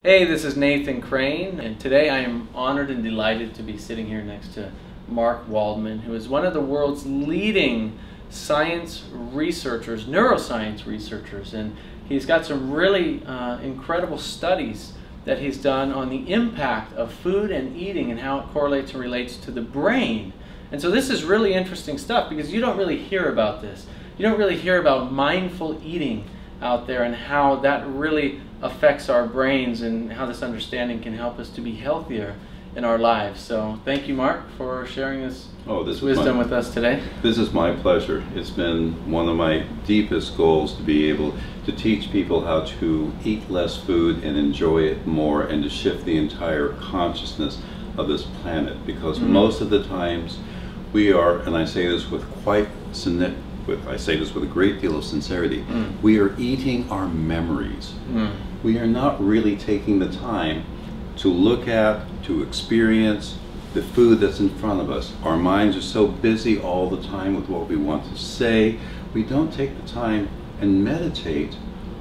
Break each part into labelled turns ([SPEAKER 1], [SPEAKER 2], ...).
[SPEAKER 1] Hey, this is Nathan Crane, and today I am honored and delighted to be sitting here next to Mark Waldman, who is one of the world's leading science researchers, neuroscience researchers, and he's got some really incredible studies that he's done on the impact of food and eating and how it correlates and relates to the brain. And so this is really interesting stuff because you don't really hear about this. You don't really hear about mindful eating out there and how that really affects our brains and how this understanding can help us to be healthier in our lives. So thank you, Mark, for sharing this wisdom with us today.
[SPEAKER 2] This is my pleasure. It's been one of my deepest goals to be able to teach people how to eat less food and enjoy it more, and to shift the entire consciousness of this planet, because most of the times we are, and I say this with a great deal of sincerity, we are eating our memories. We are not really taking the time to look at, to experience the food that's in front of us. Our minds are so busy all the time with what we want to say, we don't take the time and meditate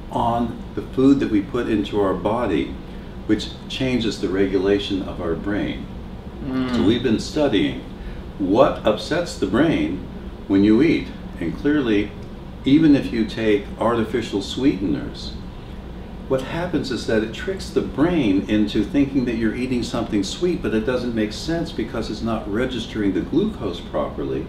[SPEAKER 2] on the food that we put into our body, which changes the regulation of our brain. So we've been studying what upsets the brain when you eat. And clearly, even if you take artificial sweeteners, what happens is that it tricks the brain into thinking that you're eating something sweet, but it doesn't make sense because it's not registering the glucose properly.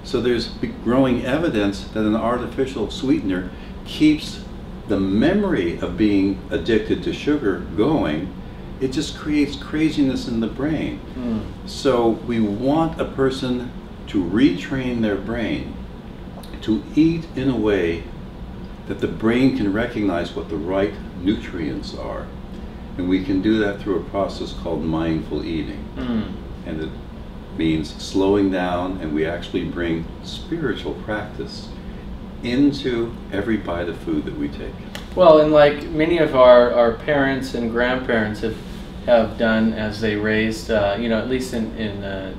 [SPEAKER 2] So there's growing evidence that an artificial sweetener keeps the memory of being addicted to sugar going. It just creates craziness in the brain. So we want a person to retrain their brain to eat in a way that the brain can recognize what the right nutrients are. And we can do that through a process called mindful eating. And it means slowing down, and we actually bring spiritual practice into every bite of food that we take.
[SPEAKER 1] Well, and like many of our parents and grandparents have done as they raised, at least in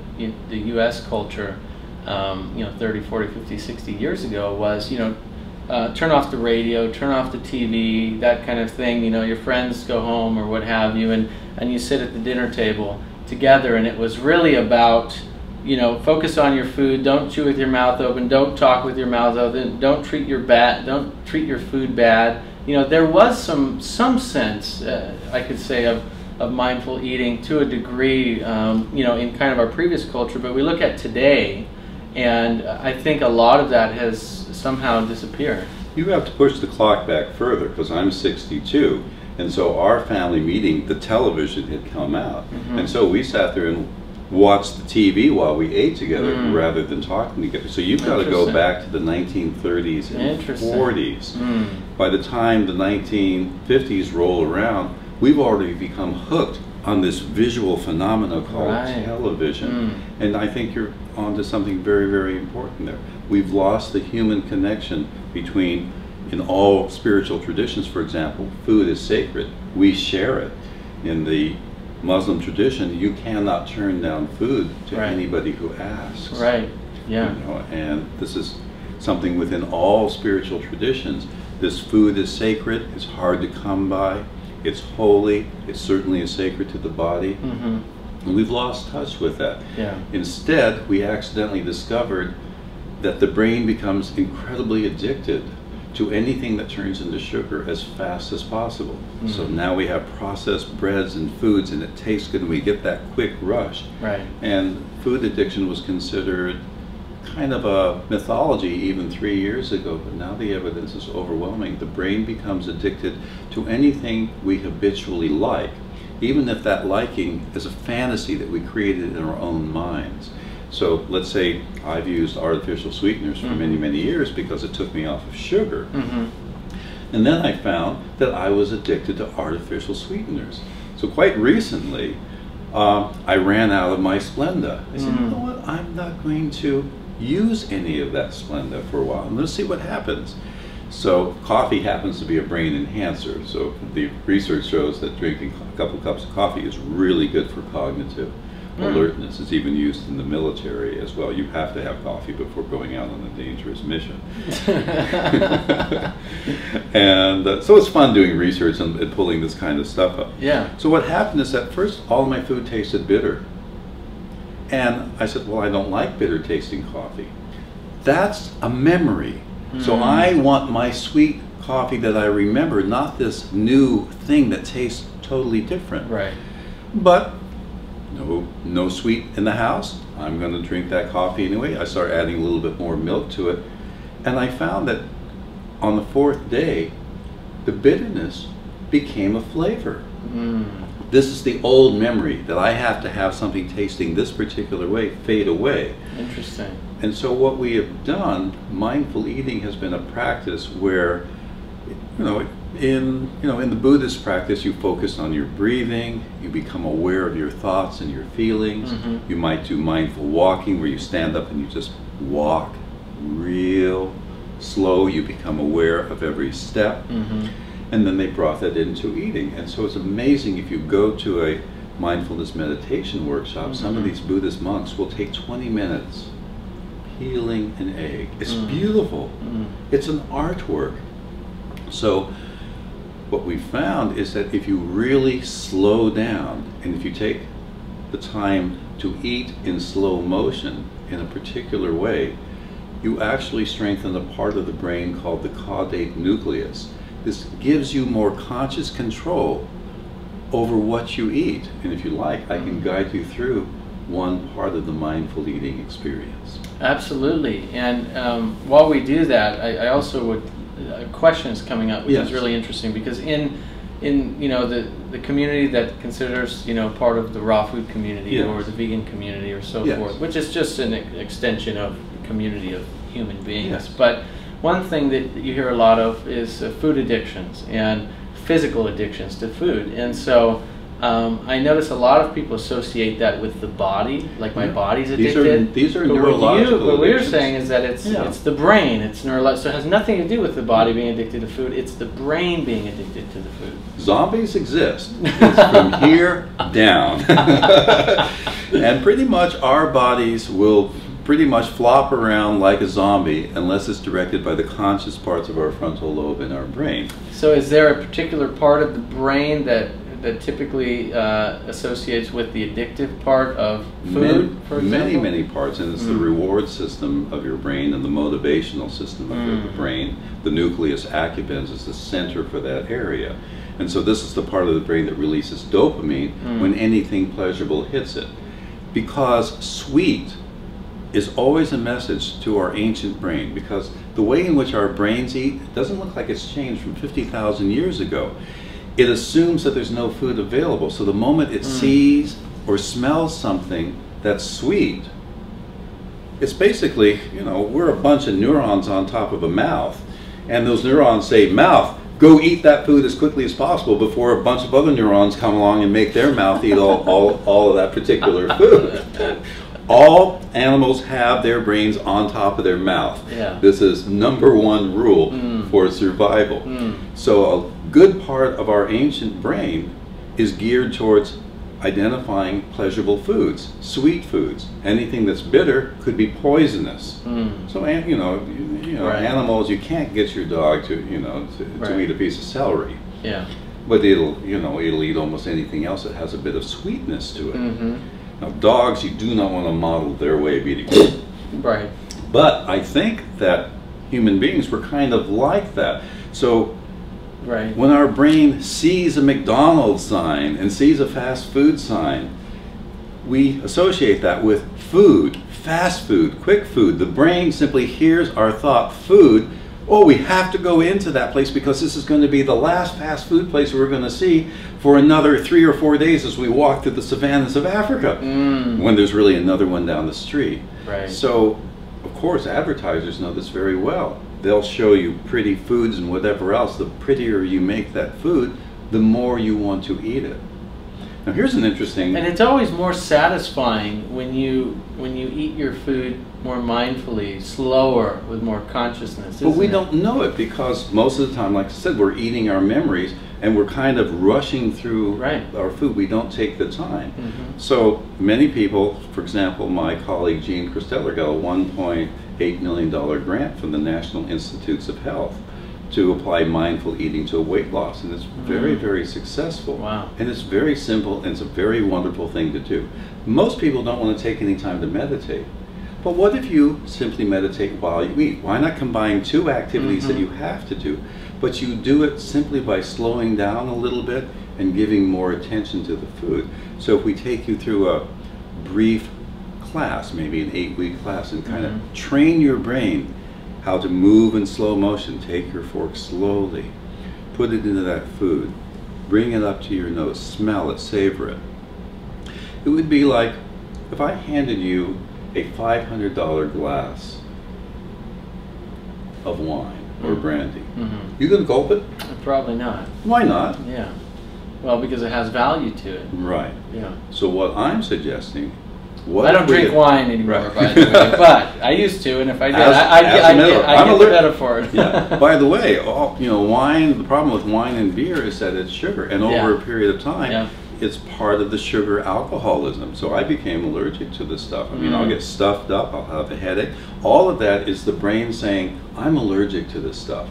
[SPEAKER 1] the U.S. culture, 30, 40, 50, 60 years ago, was, turn off the radio, turn off the TV, that kind of thing. Your friends go home or what have you, and you sit at the dinner table together, and it was really about, focus on your food, don't chew with your mouth open, don't talk with your mouth open, don't treat your food bad. There was some sense, I could say, of mindful eating to a degree, in kind of our previous culture, but we look at today, and I think a lot of that has somehow disappeared.
[SPEAKER 2] You have to push the clock back further, because I'm 62, and so our family meeting, the television had come out, and so we sat there and watched the TV while we ate together rather than talking together. So you've got to go back to the 1930s and 40s. By the time the 1950s roll around, we've already become hooked on this visual phenomena called television. And I think you're onto something very, very important there. We've lost the human connection between, in all spiritual traditions, for example, food is sacred. We share it. In the Muslim tradition, you cannot turn down food to anybody who asks. And this is something within all spiritual traditions. This food is sacred, it's hard to come by, it's holy, it certainly is sacred to the body. And we've lost touch with that. Instead, we accidentally discovered that the brain becomes incredibly addicted to anything that turns into sugar as fast as possible. So now we have processed breads and foods, and it tastes good, and we get that quick rush. And food addiction was considered kind of a mythology even 3 years ago, but now the evidence is overwhelming. The brain becomes addicted to anything we habitually like, even if that liking is a fantasy that we created in our own minds. So let's say I've used artificial sweeteners for many, many years because it took me off of sugar. And then I found that I was addicted to artificial sweeteners. So quite recently, I ran out of my Splenda. I said, you know what, I'm not going to use any of that Splenda for a while. I'm going to see what happens. So coffee happens to be a brain enhancer. So the research shows that drinking a couple cups of coffee is really good for cognitive. alertness. It's even used in the military as well. You have to have coffee before going out on a dangerous mission. And so it's fun doing research and pulling this kind of stuff up.
[SPEAKER 1] Yeah.
[SPEAKER 2] So what happened is that first all my food tasted bitter. And I said, well, I don't like bitter tasting coffee. That's a memory. So I want my sweet coffee that I remember, not this new thing that tastes totally different.
[SPEAKER 1] Right.
[SPEAKER 2] But no sweet in the house. I'm going to drink that coffee anyway. I start adding a little bit more milk to it. And I found that on the fourth day, the bitterness became a flavor. This is the old memory that I have to have something tasting this particular way fade away.
[SPEAKER 1] Interesting.
[SPEAKER 2] And so what we have done, mindful eating has been a practice where, in the Buddhist practice, you focus on your breathing, you become aware of your thoughts and your feelings. You might do mindful walking where you stand up and you just walk real slow, you become aware of every step. And then they brought that into eating. And so it's amazing if you go to a mindfulness meditation workshop, some of these Buddhist monks will take 20 minutes peeling an egg. It's beautiful. It's an artwork. So what we found is that if you really slow down and if you take the time to eat in slow motion in a particular way, you actually strengthen a part of the brain called the caudate nucleus. This gives you more conscious control over what you eat. And if you like, I can guide you through one part of the mindful eating experience.
[SPEAKER 1] Absolutely. And while we do that, I also would, a question is coming up, which is really interesting, because in the community that considers part of the raw food community or the vegan community or so forth, which is just an extension of the community of human beings. But one thing that you hear a lot of is food addictions and physical addictions to food. And so I notice a lot of people associate that with the body, like my body's addicted.
[SPEAKER 2] These are neurological
[SPEAKER 1] what we're
[SPEAKER 2] addictions.
[SPEAKER 1] saying is that it's the brain, it's neurological, so it has nothing to do with the body being addicted to food, it's the brain being addicted to the food.
[SPEAKER 2] Zombies exist. It's from here down. And pretty much our bodies will pretty much flop around like a zombie unless it's directed by the conscious parts of our frontal lobe in our brain.
[SPEAKER 1] So is there a particular part of the brain that typically associates with the addictive part of food, for example?
[SPEAKER 2] Many parts, and it's the reward system of your brain and the motivational system of your brain. The nucleus accumbens is the center for that area. And so this is the part of the brain that releases dopamine when anything pleasurable hits it. Because sweet is always a message to our ancient brain, because the way in which our brains eat doesn't look like it's changed from 50,000 years ago. It assumes that there's no food available. So the moment it sees or smells something that's sweet, it's basically, we're a bunch of neurons on top of a mouth. And those neurons say, mouth, go eat that food as quickly as possible before a bunch of other neurons come along and make their mouth eat all of that particular food. All animals have their brains on top of their mouth. This is #1 rule for survival. So a good part of our ancient brain is geared towards identifying pleasurable foods, sweet foods. Anything that's bitter could be poisonous. So animals, you can't get your dog to to eat a piece of celery. But it'll eat almost anything else that has a bit of sweetness to it. Now, dogs, you do not want to model their way of eating.
[SPEAKER 1] Right.
[SPEAKER 2] But I think that human beings were kind of like that. So when our brain sees a McDonald's sign and sees a fast food sign, we associate that with food, fast food, quick food. The brain simply hears our thought, food. Oh, we have to go into that place because this is going to be the last fast food place we're going to see for another 3 or 4 days as we walk through the savannas of Africa, when there's really another one down the street. So, of course, advertisers know this very well. They'll show you pretty foods and whatever else. The prettier you make that food, the more you want to eat it. Now, here's an interesting...
[SPEAKER 1] And it's always more satisfying when you eat your food more mindfully, slower, with more consciousness.
[SPEAKER 2] But we
[SPEAKER 1] isn't it?
[SPEAKER 2] don't know it because most of the time, like I said, we're eating our memories and we're kind of rushing through
[SPEAKER 1] Right.
[SPEAKER 2] our food. We don't take the time.
[SPEAKER 1] Mhm.
[SPEAKER 2] So many people, for example, my colleague Jean Christeller got a $1.8 million grant from the National Institutes of Health to apply mindful eating to weight loss, and it's very, very successful.
[SPEAKER 1] Wow.
[SPEAKER 2] And it's very simple, and it's a very wonderful thing to do. Most people don't want to take any time to meditate. But what if you simply meditate while you eat? Why not combine two activities that you have to do, but you do it simply by slowing down a little bit and giving more attention to the food? So if we take you through a brief class, maybe an 8-week class, and kind of train your brain how to move in slow motion. Take your fork slowly, put it into that food, bring it up to your nose, smell it, savor it. It would be like if I handed you a $500 glass of wine or brandy. You gonna gulp it?
[SPEAKER 1] Probably not.
[SPEAKER 2] Why not?
[SPEAKER 1] Yeah. Well, because it has value to it.
[SPEAKER 2] Right.
[SPEAKER 1] Yeah.
[SPEAKER 2] So what I'm suggesting,
[SPEAKER 1] I don't drink wine anymore, by the way, but I used to, and if I did, I get the metaphor.
[SPEAKER 2] Yeah. By the way, wine. The problem with wine and beer is that it's sugar, and over a period of time, it's part of the sugar alcoholism. So I became allergic to this stuff. I mean, I'll get stuffed up. I'll have a headache. All of that is the brain saying, "I'm allergic to this stuff."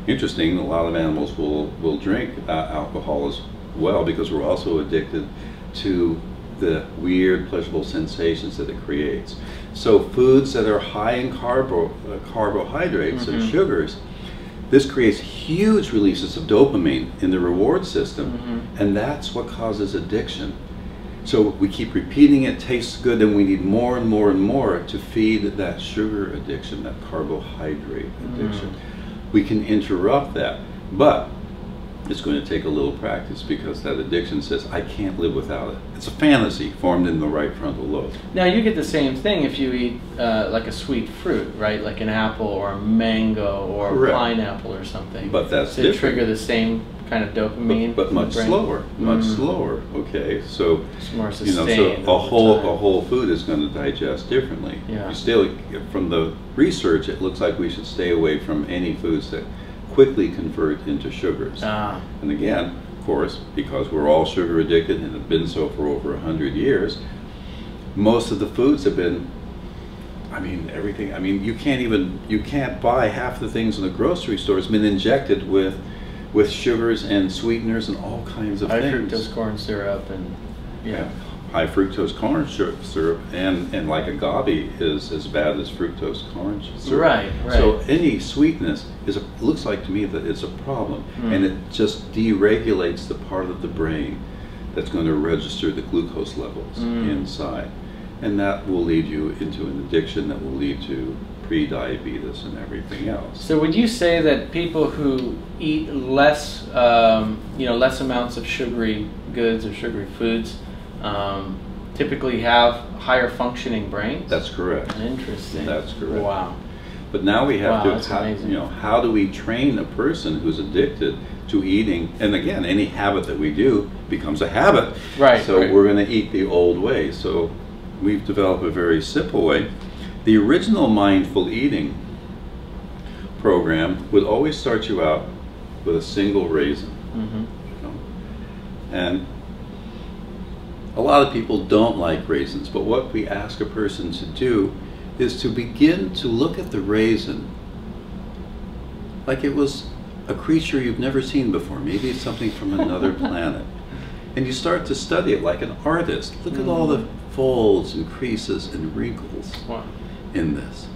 [SPEAKER 2] Interesting. A lot of animals will drink alcohol as well because we're also addicted to the weird pleasurable sensations that it creates. So foods that are high in carbohydrates and sugars, this creates huge releases of dopamine in the reward system, and that's what causes addiction. So we keep repeating it, tastes good, and we need more and more and more to feed that sugar addiction, that carbohydrate addiction. We can interrupt that, but it's going to take a little practice because that addiction says, I can't live without it. It's a fantasy formed in the right frontal lobe.
[SPEAKER 1] Now you get the same thing if you eat like a sweet fruit, right? Like an apple or a mango or a pineapple or something.
[SPEAKER 2] But that's
[SPEAKER 1] to trigger the same kind of dopamine.
[SPEAKER 2] But much slower, much slower. Okay, so
[SPEAKER 1] it's more sustained.
[SPEAKER 2] So a whole food is going to digest differently.
[SPEAKER 1] Yeah.
[SPEAKER 2] You still, from the research, it looks like we should stay away from any foods that quickly convert into sugars. And again, of course, because we're all sugar addicted and have been so for over 100 years, most of the foods have been, I mean, everything. I mean, you can't buy half the things in the grocery store. It's been injected with sugars and sweeteners and all kinds of things.
[SPEAKER 1] High fructose corn syrup and
[SPEAKER 2] high fructose corn syrup and like agave is as bad as fructose corn syrup.
[SPEAKER 1] Right.
[SPEAKER 2] So any sweetness looks like to me that it's a problem, and it just deregulates the part of the brain that's going to register the glucose levels inside, and that will lead you into an addiction that will lead to pre-diabetes and everything else.
[SPEAKER 1] So would you say that people who eat less, less amounts of sugary goods or sugary foods typically have higher functioning brains?
[SPEAKER 2] That's correct.
[SPEAKER 1] Interesting.
[SPEAKER 2] That's correct.
[SPEAKER 1] Wow.
[SPEAKER 2] But now we have
[SPEAKER 1] to,
[SPEAKER 2] how do we train a person who's addicted to eating? And again, any habit that we do becomes a habit.
[SPEAKER 1] Right.
[SPEAKER 2] So we're going to eat the old way. So we've developed a very simple way. The original mindful eating program would always start you out with a single raisin. And a lot of people don't like raisins, but what we ask a person to do is to begin to look at the raisin like it was a creature you've never seen before. Maybe it's something from another planet. And you start to study it like an artist. Look at all the folds and creases and wrinkles in this,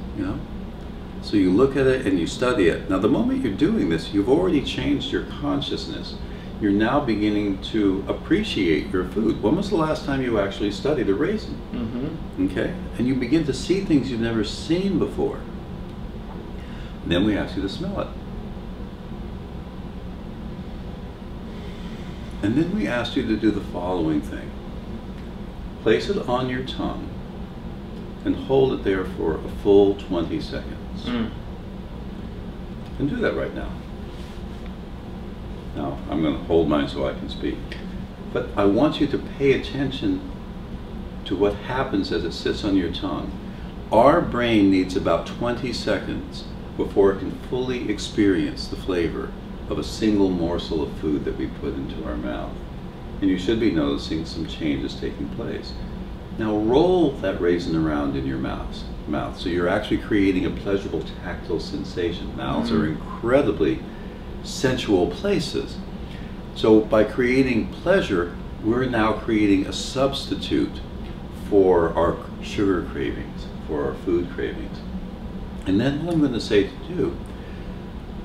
[SPEAKER 2] So you look at it and you study it. Now the moment you're doing this, you've already changed your consciousness. You're now beginning to appreciate your food. When was the last time you actually studied a raisin? Okay? And you begin to see things you've never seen before. And then we ask you to smell it. And then we ask you to do the following thing. Place it on your tongue and hold it there for a full 20 seconds. And do that right now. Now, I'm going to hold mine so I can speak. But I want you to pay attention to what happens as it sits on your tongue. Our brain needs about 20 seconds before it can fully experience the flavor of a single morsel of food that we put into our mouth. And you should be noticing some changes taking place. Now roll that raisin around in your mouth. So you're actually creating a pleasurable tactile sensation. Mouths are incredibly sensual places. So by creating pleasure, we're now creating a substitute for our sugar cravings, for our food cravings. And then what I'm going to say to you,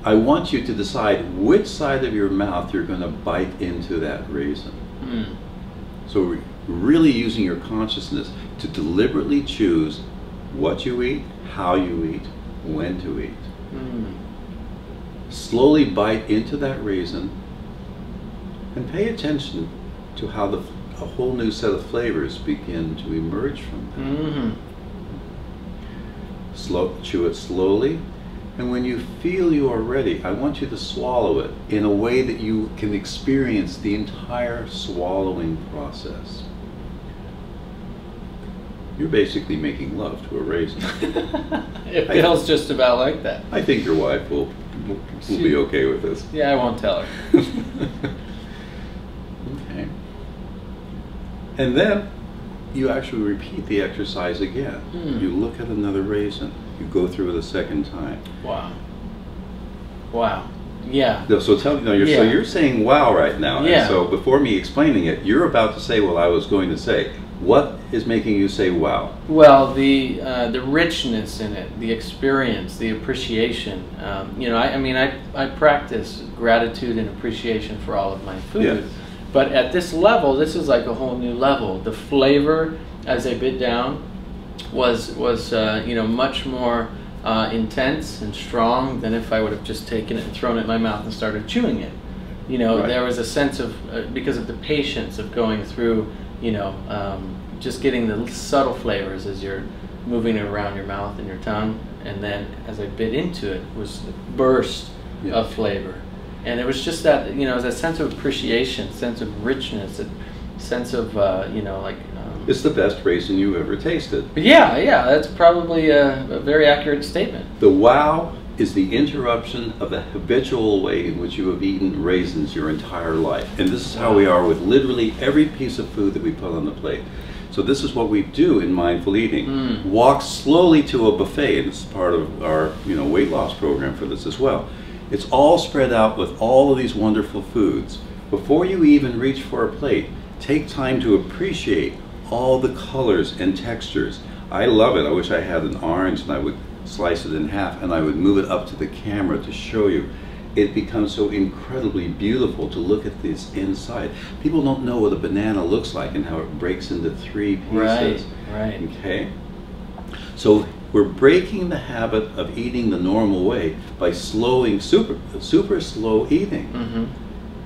[SPEAKER 2] I want you to decide which side of your mouth you're going to bite into that raisin. So really using your consciousness to deliberately choose what you eat, how you eat, when to eat. Slowly bite into that raisin and pay attention to how a whole new set of flavors begin to emerge from that. Chew it slowly, and when you feel you are ready, I want you to swallow it in a way that you can experience the entire swallowing process. You're basically making love to a raisin.
[SPEAKER 1] It feels just about like that.
[SPEAKER 2] I think your wife will be okay with this.
[SPEAKER 1] Yeah, I won't tell her.
[SPEAKER 2] Okay. And then you actually repeat the exercise again. You look at another raisin. You go through it a second time.
[SPEAKER 1] Wow. Wow. Yeah.
[SPEAKER 2] So tell me, so you're saying wow right now.
[SPEAKER 1] Yeah.
[SPEAKER 2] And so before me explaining it, you're about to say what I was going to say. What is making you say wow?
[SPEAKER 1] Well, the richness in it, the experience, the appreciation. You know, I practice gratitude and appreciation for all of my food.
[SPEAKER 2] Yes.
[SPEAKER 1] But at this level, this is like a whole new level. The flavor, as I bit down, was you know, much more intense and strong than if I would have just taken it and thrown it in my mouth and started chewing it. You know, there was a sense of because of the patience of going through, you know, just getting the subtle flavors as you're moving it around your mouth and your tongue, and then as I bit into it was the burst of flavor. And it was just that, you know, that sense of appreciation, sense of richness, a sense of, you know, like...
[SPEAKER 2] it's the best raisin you ever tasted.
[SPEAKER 1] Yeah, yeah, that's probably a very accurate statement.
[SPEAKER 2] The wow is the interruption of the habitual way in which you have eaten raisins your entire life. And this is how we are with literally every piece of food that we put on the plate. So this is what we do in mindful eating. Walk slowly to a buffet, and it's part of our, you know, weight loss program for this as well. It's all spread out with all of these wonderful foods. Before you even reach for a plate, take time to appreciate all the colors and textures. I love it. I wish I had an orange and I would slice it in half and I would move it up to the camera to show you. It becomes so incredibly beautiful to look at this inside. People don't know what a banana looks like and how it breaks into 3 pieces.
[SPEAKER 1] Right.
[SPEAKER 2] Okay? So we're breaking the habit of eating the normal way by slowing, super slow eating.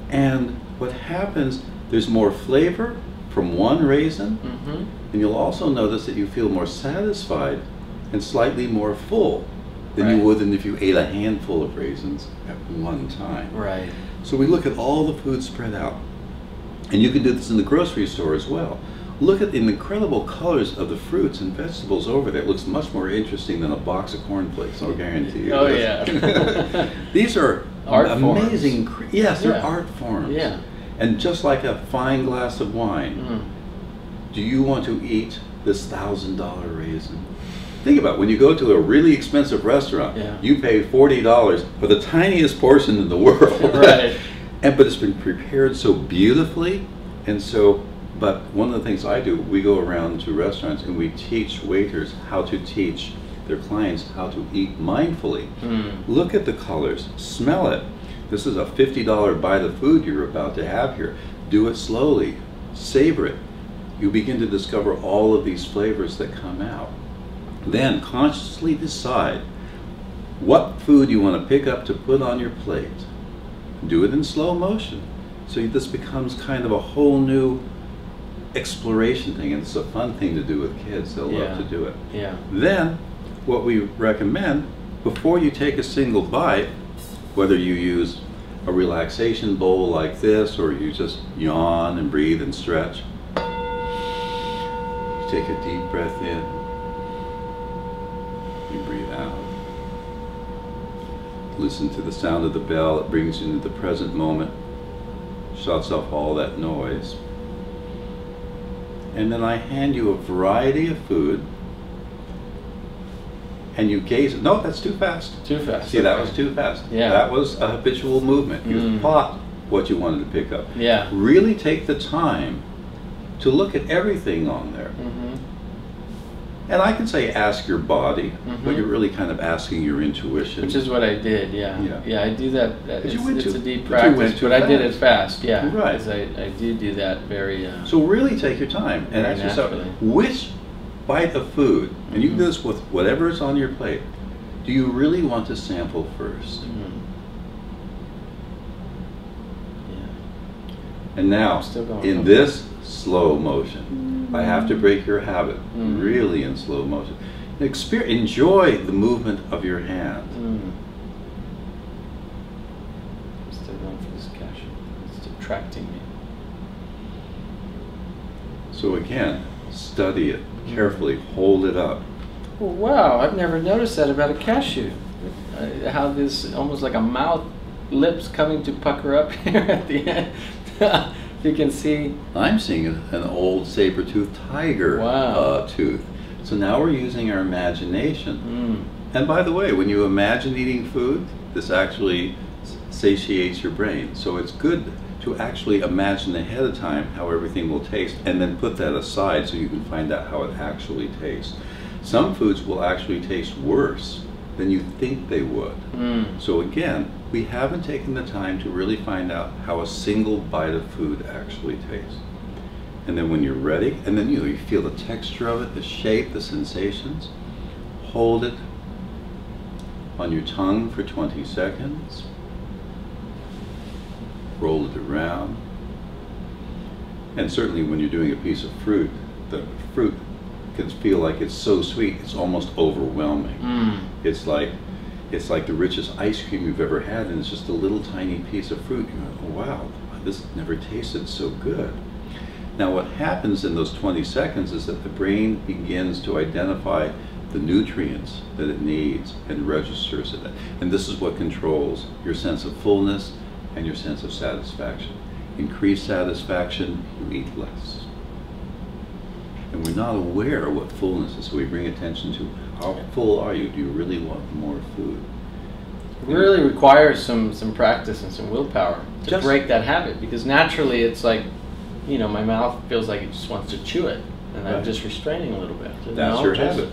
[SPEAKER 2] And what happens, there's more flavor from one raisin, and you'll also notice that you feel more satisfied and slightly more full than you would if you ate a handful of raisins at one time.
[SPEAKER 1] Right.
[SPEAKER 2] So we look at all the food spread out. And you can do this in the grocery store as well. Look at the incredible colors of the fruits and vegetables over there. It looks much more interesting than a box of cornflakes, I'll guarantee you.
[SPEAKER 1] Oh, yeah.
[SPEAKER 2] These are
[SPEAKER 1] art
[SPEAKER 2] amazing.
[SPEAKER 1] forms.
[SPEAKER 2] Yes, they're art forms.
[SPEAKER 1] Yeah.
[SPEAKER 2] And just like a fine glass of wine, do you want to eat this $1,000 raisin? Think about it. When you go to a really expensive restaurant, you pay $40 for the tiniest portion in the world.
[SPEAKER 1] Right.
[SPEAKER 2] But it's been prepared so beautifully, and so. But one of the things I do, we go around to restaurants and we teach waiters how to teach their clients how to eat mindfully. Look at the colors, smell it. This is a $50 bite of food you're about to have here. Do it slowly, savor it. You begin to discover all of these flavors that come out. Then consciously decide what food you want to pick up to put on your plate. Do it in slow motion. So this becomes kind of a whole new exploration thing, and it's a fun thing to do with kids. They'll love to do it. Then what we recommend, before you take a single bite, whether you use a relaxation bowl like this or you just yawn and breathe and stretch, take a deep breath in listen to the sound of the bell. It brings you into the present moment, shuts off all that noise. And then I hand you a variety of food, and you gaze. No, that's too fast.
[SPEAKER 1] Too fast.
[SPEAKER 2] See, that was too fast.
[SPEAKER 1] Yeah.
[SPEAKER 2] That was a habitual movement. You thought what you wanted to pick up.
[SPEAKER 1] Yeah.
[SPEAKER 2] Really take the time to look at everything on there. And I can say ask your body, but you're really kind of asking your intuition.
[SPEAKER 1] Which is what I did, yeah. Yeah, I do that. It's a deep
[SPEAKER 2] but
[SPEAKER 1] practice, but I did it fast, yeah.
[SPEAKER 2] Right.
[SPEAKER 1] Because I do that very
[SPEAKER 2] So really take your time and ask yourself, which bite of food, and you can do this with whatever is on your plate, do you really want to sample first? And now, in this slow motion, I have to break your habit, really in slow motion. Enjoy the movement of your hand.
[SPEAKER 1] I'm still going for this cashew. It's attracting me.
[SPEAKER 2] So again, study it carefully, hold it up.
[SPEAKER 1] Oh, wow, I've never noticed that about a cashew. How this, almost like a mouth, lips coming to pucker up here at the end. You can see.
[SPEAKER 2] I'm seeing an old saber-toothed tiger tooth. So now we're using our imagination. And by the way, when you imagine eating food, this actually satiates your brain. So it's good to actually imagine ahead of time how everything will taste, and then put that aside so you can find out how it actually tastes. Some foods will actually taste worse than you think they would. So again, we haven't taken the time to really find out how a single bite of food actually tastes. And then when you're ready, and then you feel the texture of it, the shape, the sensations, hold it on your tongue for 20 seconds, roll it around, and certainly when you're doing a piece of fruit, the fruit can feel like it's so sweet, it's almost overwhelming. It's like the richest ice cream you've ever had, and it's just a little tiny piece of fruit. You go, oh, wow, this never tasted so good. Now what happens in those 20 seconds is that the brain begins to identify the nutrients that it needs and registers it. And this is what controls your sense of fullness and your sense of satisfaction. Increased satisfaction, you eat less. And we're not aware of what fullness is, so we bring attention to how full are you? Do you really want more food?
[SPEAKER 1] It really requires some practice and some willpower to break that habit, because naturally it's like, you know, my mouth feels like it just wants to chew it, and I'm just restraining a little bit.
[SPEAKER 2] That's your habit.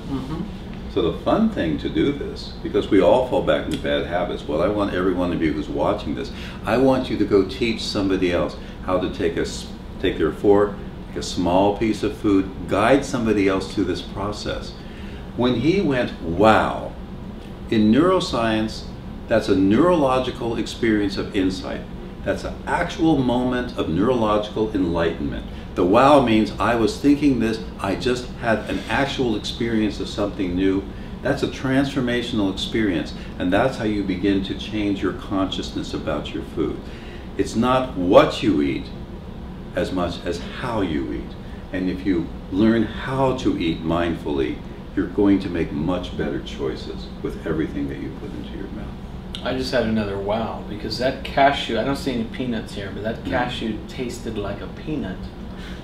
[SPEAKER 2] So the fun thing to do this, because we all fall back into bad habits, what I want every one of you who's watching this, I want you to go teach somebody else how to take their fork, take a small piece of food, guide somebody else through this process. When he went, wow, in neuroscience, that's a neurological experience of insight. That's an actual moment of neurological enlightenment. The wow means I was thinking this, I just had an actual experience of something new. That's a transformational experience, and that's how you begin to change your consciousness about your food. It's not what you eat as much as how you eat. And if you learn how to eat mindfully, you're going to make much better choices with everything that you put into your mouth.
[SPEAKER 1] I just had another wow, because that cashew, I don't see any peanuts here, but that cashew tasted like a peanut.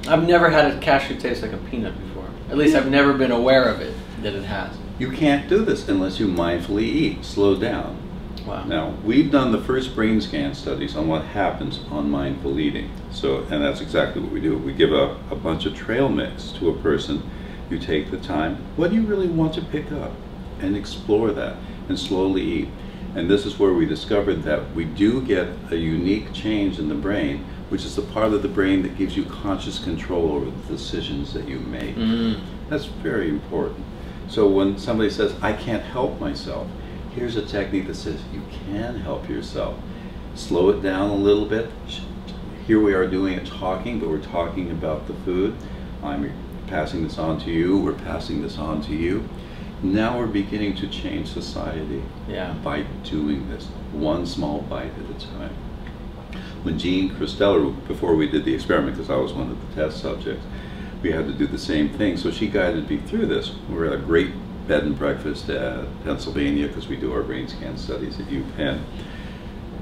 [SPEAKER 1] I've never had a cashew taste like a peanut before. At least I've never been aware of it, that it has.
[SPEAKER 2] You can't do this unless you mindfully eat. Slow down.
[SPEAKER 1] Wow.
[SPEAKER 2] Now, we've done the first brain scan studies on what happens on mindful eating. And that's exactly what we do. We give a bunch of trail mix to a person. You take the time. What do you really want to pick up? And explore that and slowly eat. And this is where we discovered that we do get a unique change in the brain, which is the part of the brain that gives you conscious control over the decisions that you make. That's very important. So when somebody says, I can't help myself, here's a technique that says you can help yourself. Slow it down a little bit. Here we are doing it talking, but we're talking about the food. I'm passing this on to you, we're passing this on to you. Now we're beginning to change society by doing this, one small bite at a time. When Jean Christeller, before we did the experiment, because I was one of the test subjects, we had to do the same thing, so she guided me through this. We were at a great bed and breakfast at Pennsylvania, because we do our brain scan studies at UPenn.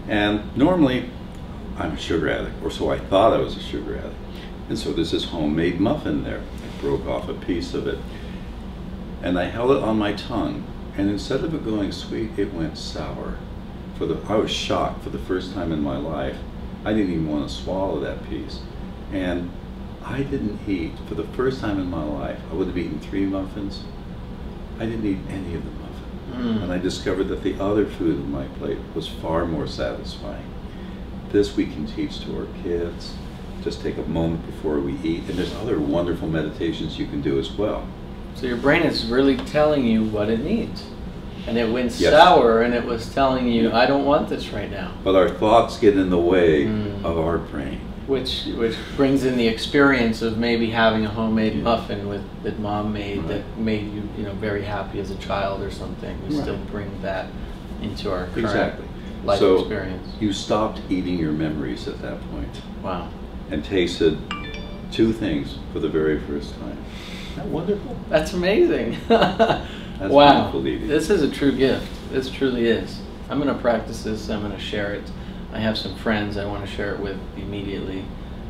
[SPEAKER 2] And normally, I'm a sugar addict, or so I thought I was a sugar addict. And so there's this homemade muffin there. I broke off a piece of it, and I held it on my tongue, and instead of it going sweet, it went sour. I was shocked for the first time in my life. I didn't even want to swallow that piece. And I didn't eat, for the first time in my life, I would have eaten 3 muffins. I didn't eat any of the muffin. And I discovered that the other food on my plate was far more satisfying. This we can teach to our kids. Just take a moment before we eat. And there's other wonderful meditations you can do as well.
[SPEAKER 1] So your brain is really telling you what it needs. And it went
[SPEAKER 2] Yes.
[SPEAKER 1] sour, and it was telling you, I don't want this right now.
[SPEAKER 2] But our thoughts get in the way of our brain.
[SPEAKER 1] Which brings in the experience of maybe having a homemade muffin that mom made that made you very happy as a child or something. We still bring that into our current life experience.
[SPEAKER 2] You stopped eating your memories at that point.
[SPEAKER 1] Wow.
[SPEAKER 2] And tasted 2 things for the very first time. Isn't that wonderful?
[SPEAKER 1] That's amazing.
[SPEAKER 2] That's
[SPEAKER 1] wow.
[SPEAKER 2] mindful eating.
[SPEAKER 1] This is a true gift. This truly is. I'm going to practice this. I'm going to share it. I have some friends I want to share it with immediately.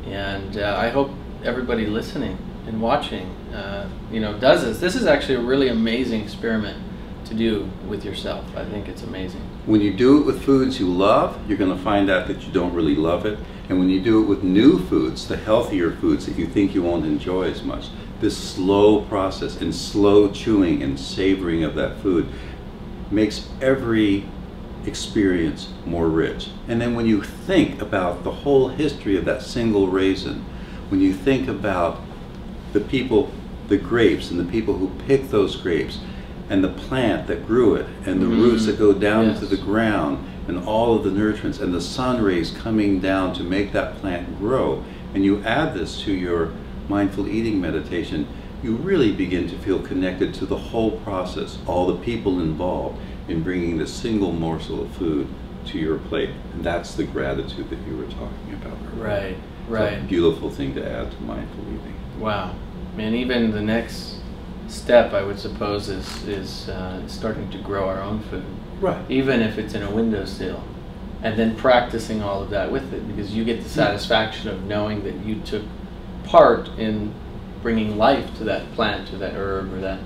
[SPEAKER 1] And I hope everybody listening and watching does this. This is actually a really amazing experiment to do with yourself. I think it's amazing.
[SPEAKER 2] When you do it with foods you love, you're going to find out that you don't really love it. And when you do it with new foods, the healthier foods that you think you won't enjoy as much, this slow process and slow chewing and savoring of that food makes every experience more rich. And then when you think about the whole history of that single raisin, when you think about the people, the grapes, and the people who picked those grapes, and the plant that grew it, and the roots that go down into the ground, and all of the nurturants, and the sun rays coming down to make that plant grow, and you add this to your mindful eating meditation, you really begin to feel connected to the whole process, all the people involved in bringing the single morsel of food to your plate. And that's the gratitude that you were talking about earlier.
[SPEAKER 1] Right.
[SPEAKER 2] It's a beautiful thing to add to mindful eating.
[SPEAKER 1] Wow. And even the next step, I would suppose, is starting to grow our own food.
[SPEAKER 2] Right.
[SPEAKER 1] Even if it's in a windowsill. And then practicing all of that with it, because you get the satisfaction of knowing that you took part in bringing life to that plant, to that herb, or that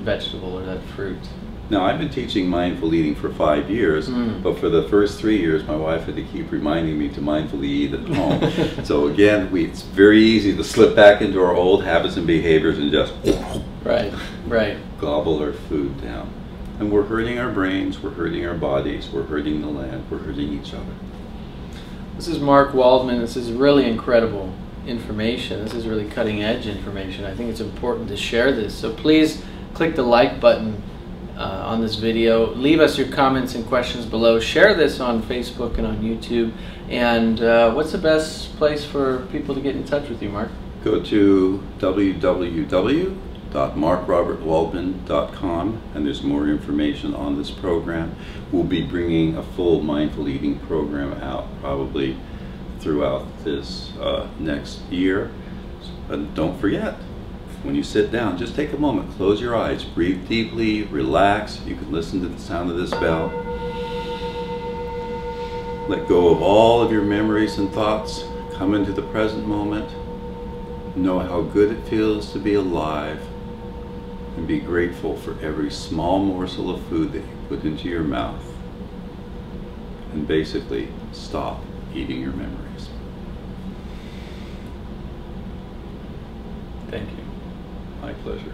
[SPEAKER 1] vegetable, or that fruit.
[SPEAKER 2] Now, I've been teaching mindful eating for 5 years, but for the first 3 years, my wife had to keep reminding me to mindfully eat at home. So again, it's very easy to slip back into our old habits and behaviors and just gobble our food down. And we're hurting our brains, we're hurting our bodies, we're hurting the land, we're hurting each other.
[SPEAKER 1] This is Mark Waldman. This is really incredible information. This is really cutting edge information. I think it's important to share this. So please click the like button on this video. Leave us your comments and questions below. Share this on Facebook and on YouTube. And what's the best place for people to get in touch with you, Mark?
[SPEAKER 2] Go to www.markrobertwaldman.com, and there's more information on this program. We'll be bringing a full mindful eating program out probably throughout this next year. And don't forget, when you sit down, just take a moment, close your eyes, breathe deeply, relax. You can listen to the sound of this bell. Let go of all of your memories and thoughts. Come into the present moment. Know how good it feels to be alive, and be grateful for every small morsel of food that you put into your mouth. And basically, stop eating your memories.
[SPEAKER 1] Thank you.
[SPEAKER 2] My pleasure.